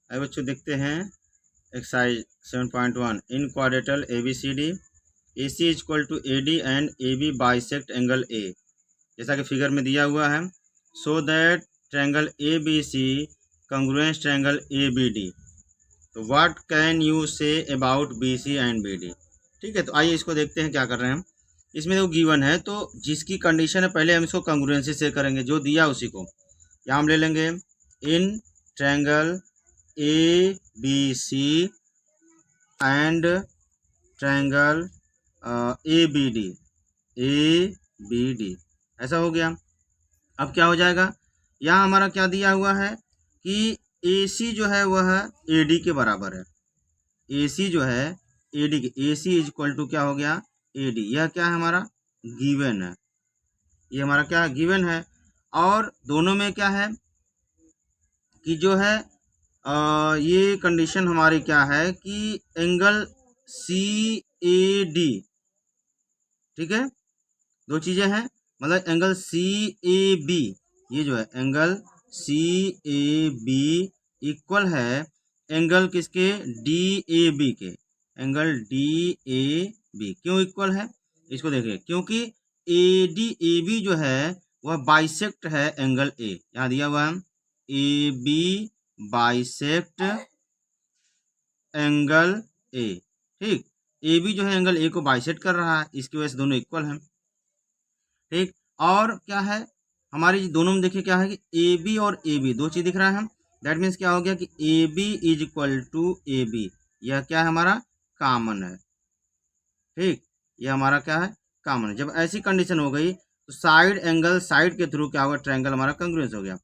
अब बच्चों देखते हैं exercise 7.1 in quadrilateral ABCD AC is equal to AD and AB bisect angle A, जैसा कि फिगर में दिया हुआ है। So that triangle ABC congruence triangle ABD, तो what can you say about BC and BD। ठीक है, तो आइए इसको देखते हैं क्या कर रहे हैं हम। इसमें जो गिवन है तो जिसकी कंडीशन है पहले हम इसको कंग्रुएंसी से करेंगे, जो दिया उसी को यहाँ हम ले लेंगे। In triangle ABC and triangle ABD, ऐसा हो गया। अब क्या हो जाएगा, यहाँ हमारा क्या दिया हुआ है कि AC जो है वह AD के बराबर है। AC जो है AD के, AC इज इक्वल टू क्या हो गया AD। यह क्या है हमारा गिवन है, ये हमारा क्या गिवन है। और दोनों में क्या है कि जो है ये कंडीशन हमारी क्या है कि एंगल CAD, ठीक है, दो चीज़ें हैं, मतलब एंगल CAB, ये जो है एंगल CAB इक्वल है एंगल किसके DAB के, एंगल DAB। क्यों इक्वल है इसको देखिए, क्योंकि ADAB जो है वह बाइसेक्ट है एंगल A, यहाँ दिया हुआ है AB बाइसेक्ट एंगल A। ठीक, AB जो है एंगल A को बाइसेक्ट कर रहा है, इसकी वजह से दोनों इक्वल हैं। ठीक, और क्या है हमारी दोनों में देखिए क्या है कि AB और AB दो चीज दिख रहा है। दैट मीन्स क्या हो गया कि AB is equal to AB, यह क्या है हमारा कॉमन है। ठीक, यह हमारा क्या है कॉमन है। जब ऐसी कंडीशन हो गई तो साइड एंगल साइड के थ्रू क्या होगा, ट्रायंगल हमारा कंग्रुएंस हो गया।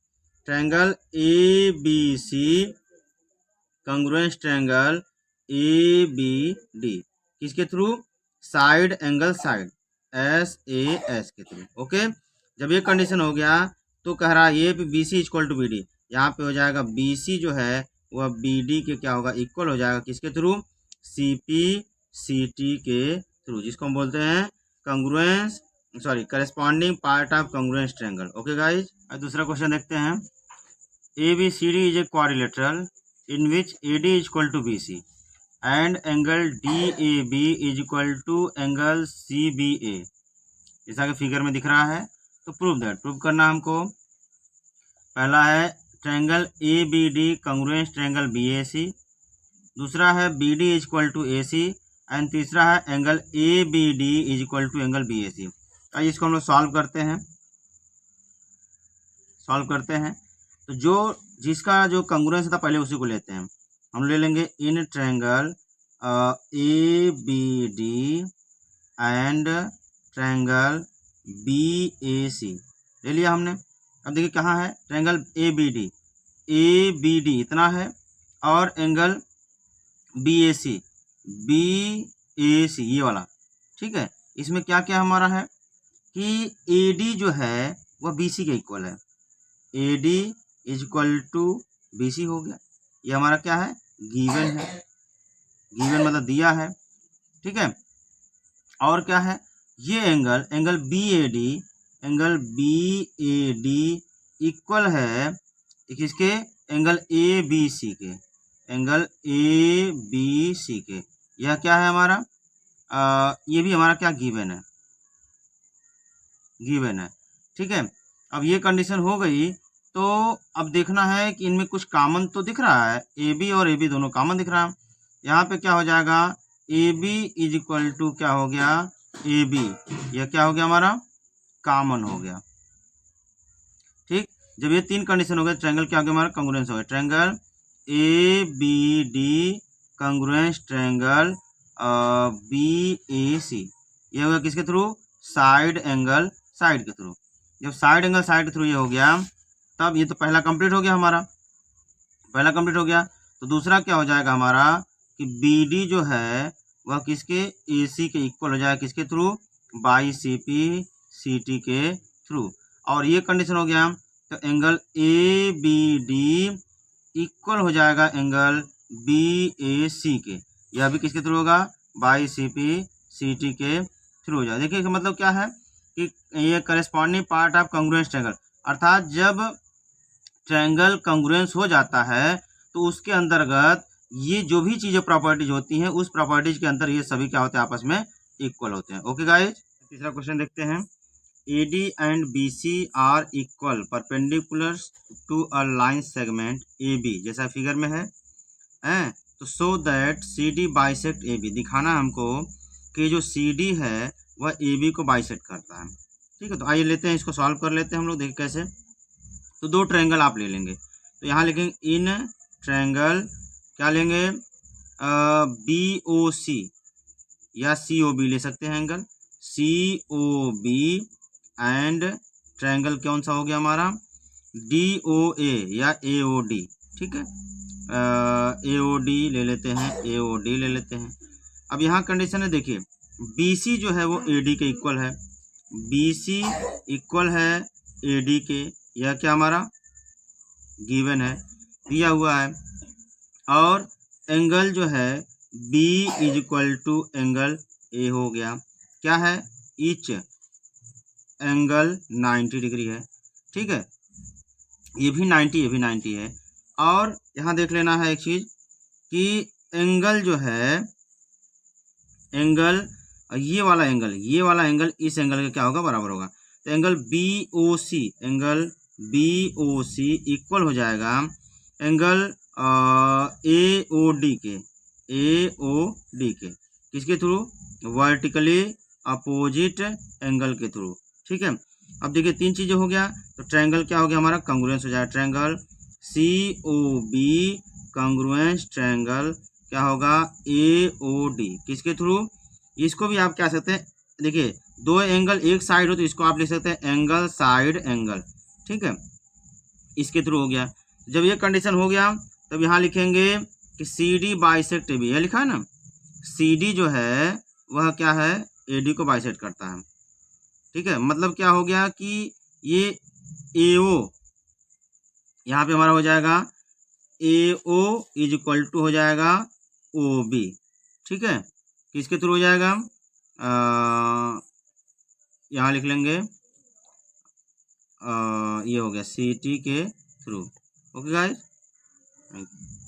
Triangle ABC congruence triangle ABD किसके through, side angle side SAS के थ्रू। ओके, जब ये कंडीशन हो गया तो कह रहा है ये BC इक्वल टू BD, यहाँ पे हो जाएगा BC जो है वह BD के क्या होगा इक्वल हो जाएगा, किसके थ्रू CP CT के थ्रू, जिसको हम बोलते हैं congruence corresponding part of congruence triangle. Okay guys, अब दूसरा क्वेश्चन देखते हैं। ABCD is a quadrilateral in which AD is equal to BC and angle DAB is equal to angle CBA, जैसा कि फिगर में दिख रहा है। तो प्रूव करना हमको। पहला है triangle ABD congruence triangle BAC, दूसरा है BD is equal to AC and तीसरा है angle ABD is equal to angle BAC। आइए इसको हम लोग सॉल्व करते हैं। तो जो जिसका जो कंग्रुएंस था पहले उसी को लेते हैं। हम ले लेंगे in triangle ABD and triangle BAC, ले लिया हमने। अब देखिए कहाँ है ट्रायंगल ABD इतना है और एंगल BAC ये वाला। ठीक है, इसमें क्या क्या हमारा है कि AD जो है वह BC के इक्वल है, AD is equal to BC हो गया। ये हमारा क्या है गिवन है, गिवन मतलब दिया है। ठीक है, और क्या है ये एंगल BAD इक्वल है किसके, एंगल ABC के, एंगल ABC के। यह क्या है हमारा ये भी हमारा क्या गिवन है। ठीक है, अब ये कंडीशन हो गई तो अब देखना है कि इनमें कुछ कॉमन तो दिख रहा है, AB और AB दोनों कॉमन दिख रहा है। यहाँ पे क्या हो जाएगा AB इज इक्वल टू क्या हो गया AB, यह क्या हो गया हमारा कॉमन हो गया। ठीक, जब ये तीन कंडीशन हो गए ट्रायंगल क्या हो गया हमारा कंग्रुएंस हो गया। Triangle ABD congruence triangle BAC, ये हो गया किसके थ्रू, साइड एंगल साइड के थ्रू। जब साइड एंगल साइड के थ्रू ये हो गया तब ये तो पहला कंप्लीट हो गया हमारा, तो दूसरा क्या हो जाएगा हमारा कि BD जो है वह किसके AC के इक्वल हो जाएगा, किसके थ्रू बाई CP CT के थ्रू। और ये कंडीशन हो गया तो एंगल ABD इक्वल हो जाएगा एंगल BAC के, यह भी किसके थ्रू होगा बाई CP CT के थ्रू हो जाएगा। देखिए मतलब क्या है कि ये corresponding part of congruence triangle, अर्थात जब ट्रायंगल कंग्रुएंस हो जाता है तो उसके अंतर्गत ये जो भी चीजें प्रॉपर्टीज होती हैं उस प्रॉपर्टीज के अंदर ये सभी क्या होते हैं, आपस में इक्वल होते हैं। ओके गाइज, तीसरा क्वेश्चन देखते हैं। AD and BC are equal perpendiculars to a line segment AB, जैसा फिगर में है तो so that CD bisect AB, दिखाना हमको कि जो CD है वह AB को बाइसेक्ट करता है। ठीक है, तो आइए लेते हैं, इसको सॉल्व कर लेते हैं हम लोग, देखिए कैसे। तो दो ट्रायंगल आप ले लेंगे, तो यहाँ लिखेंगे इन ट्रायंगल क्या लेंगे, BOC या COB ले सकते हैं, एंगल COB एंड ट्रायंगल कौन सा हो गया हमारा, DOA या AOD। ठीक है, AOD ले लेते हैं, AOD ले लेते हैं। अब यहाँ कंडीशन है, देखिए BC जो है वो AD के इक्वल है, BC इक्वल है AD के, यह क्या हमारा गिवन है, दिया हुआ है। और एंगल जो है B is equal to angle A हो गया, क्या है, ईच एंगल 90 डिग्री है। ठीक है, ये भी 90, ये भी 90 है। और यहाँ देख लेना है एक चीज कि एंगल जो है, एंगल ये वाला एंगल इस एंगल के क्या होगा, बराबर होगा। तो angle BOC, angle BOC equal हो जाएगा एंगल AOD के, AOD के किसके थ्रू, वर्टिकली अपोजिट एंगल के थ्रू। ठीक है, अब देखिए तीन चीजें हो गया, तो ट्रायंगल क्या हो गया हमारा, कांग्रुएंस हो जाएगा। ट्रायंगल COB कांग्रुएंस ट्रायंगल क्या होगा, AOD किसके थ्रू, इसको भी आप क्या सकते हैं, देखिए दो एंगल एक साइड हो तो इसको आप लिख सकते हैं एंगल साइड एंगल। ठीक है, इसके थ्रू हो गया। जब ये कंडीशन हो गया तब यहाँ लिखेंगे कि CD बाइसेक्ट AB, यह लिखा है ना, CD जो है वह क्या है, AD को बाइसेक्ट करता है। ठीक है, मतलब क्या हो गया कि ये AO यहाँ पे हमारा हो जाएगा, AO इज इक्वल टू हो जाएगा OB। ठीक है, किसके थ्रू हो जाएगा, यहाँ लिख लेंगे ये हो गया CT के through. Okay guys, thank you.